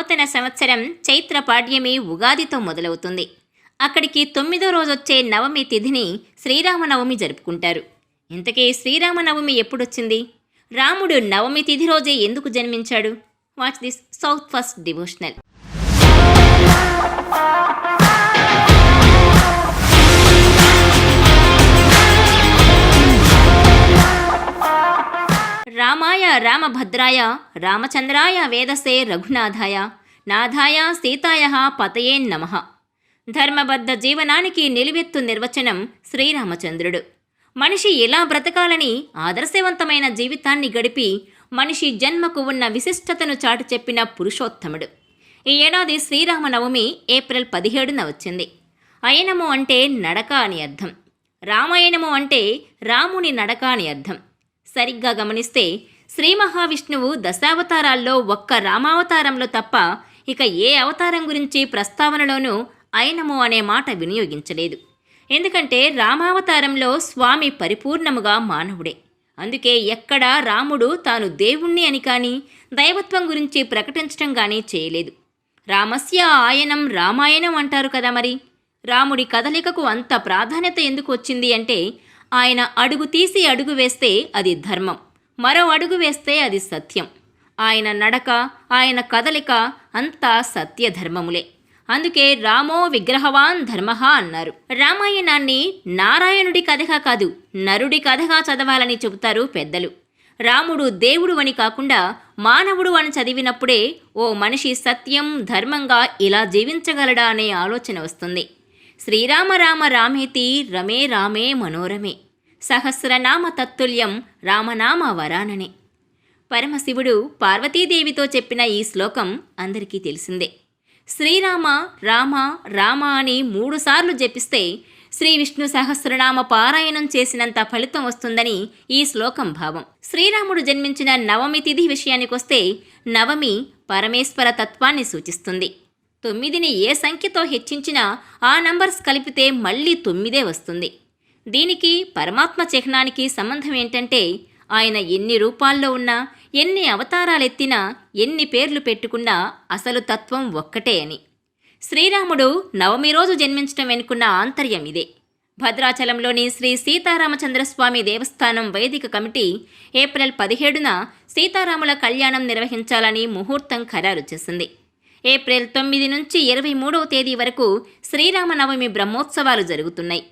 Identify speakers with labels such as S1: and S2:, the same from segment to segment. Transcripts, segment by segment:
S1: నూతన సంవత్సరం చైత్ర పాడ్యమి ఉగాదితో మొదలవుతుంది. అక్కడికి 9వ రోజొచ్చే నవమి తిథిని శ్రీరామనవమి జరుపుకుంటారు. ఇంతకీ శ్రీరామనవమి ఎప్పుడొచ్చింది? రాముడు నవమి తిథి రోజే ఎందుకు జన్మించాడు? Watch this south first devotional. రామాయ రామభద్రాయ రామచంద్రాయ వేదసే రఘునాథాయ నాథాయ సీతాయ పతయే నమః. ధర్మబద్ధ జీవనానికి నిలువెత్తు నిర్వచనం శ్రీరామచంద్రుడు. మనిషి ఎలా బ్రతకాలని ఆదర్శవంతమైన జీవితాన్ని గడిపి మనిషి జన్మకు ఉన్న విశిష్టతను చాటు చెప్పిన పురుషోత్తముడు. ఈ ఏడాది శ్రీరామనవమి ఏప్రిల్ 17న వచ్చింది. అయనము అంటే నడక అని అర్థం. రామాయణము అంటే రాముని నడక అని అర్థం. సరిగ్గా గమనిస్తే శ్రీ మహావిష్ణువు దశావతారాల్లో ఒక్క రామావతారంలో తప్ప ఇక ఏ అవతారం గురించి ప్రస్తావనలోనూ అయనము అనే మాట వినియోగించలేదు. ఎందుకంటే రామావతారంలో స్వామి పరిపూర్ణముగా మానవుడే. అందుకే ఎక్కడా రాముడు తాను దేవుణ్ణి అని కానీ దైవత్వం గురించి ప్రకటించడం కానీ చేయలేదు. రామస్య ఆయనం రామాయణం అంటారు కదా. మరి రాముడి కదలికకు అంత ప్రాధాన్యత ఎందుకు వచ్చింది అంటే ఆయన అడుగు తీసి అడుగు వేస్తే అది ధర్మం, మరో అడుగు వేస్తే అది సత్యం. ఆయన నడక, ఆయన కదలిక అంతా సత్యధర్మములే. అందుకే రామో విగ్రహవాన్ ధర్మః అన్నారు. రామాయణాన్ని నారాయణుడి కథగా కాదు, నరుడి కథగా చదవాలని చెబుతారు పెద్దలు. రాముడు దేవుడు అని కాకుండా మానవుడు అని చదివినప్పుడే ఓ మనిషి సత్యం, ధర్మంగా ఇలా జీవించగలడా అనే ఆలోచన వస్తుంది. శ్రీరామ రామ రామేతి రమే రామే మనోరమే సహస్రనామ తత్తుల్యం రామనామ వరాననే. పరమశివుడు పార్వతీదేవితో చెప్పిన ఈ శ్లోకం అందరికీ తెలిసిందే. శ్రీరామ రామ రామ అని 3 సార్లు జపిస్తే శ్రీ విష్ణు సహస్రనామ పారాయణం చేసినంత ఫలితం వస్తుందని ఈ శ్లోకం భావం. శ్రీరాముడు జన్మించిన నవమి తిథి విషయానికొస్తే నవమి పరమేశ్వర తత్వాన్ని సూచిస్తుంది. 9ని ఏ సంఖ్యతో హెచ్చించినా ఆ నంబర్స్ కలిపితే మళ్ళీ 9 వస్తుంది. దీనికి పరమాత్మ చిహ్నానికి సంబంధం ఏంటంటే ఆయన ఎన్ని రూపాల్లో ఉన్నా, ఎన్ని అవతారాలెత్తినా, ఎన్ని పేర్లు పెట్టుకున్నా అసలు తత్వం ఒక్కటే అని. శ్రీరాముడు నవమి రోజు జన్మించడం వెనుకున్న ఆంతర్యం ఇదే. భద్రాచలంలోని శ్రీ సీతారామచంద్రస్వామి దేవస్థానం వైదిక కమిటీ ఏప్రిల్ 17న సీతారాముల కళ్యాణం నిర్వహించాలని ముహూర్తం ఖరారు చేసింది. ఏప్రిల్ 9 నుంచి 23వ తేదీ వరకు శ్రీరామనవమి బ్రహ్మోత్సవాలు జరుగుతున్నాయి.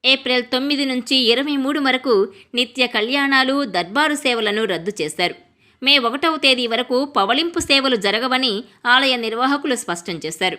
S1: ఏప్రిల్ 9 నుంచి 23 వరకు నిత్య కళ్యాణాలు, దర్బారు సేవలను రద్దు చేశారు. మే 1వ తేదీ వరకు పవళింపు సేవలు జరగవని ఆలయ నిర్వాహకులు స్పష్టం చేశారు.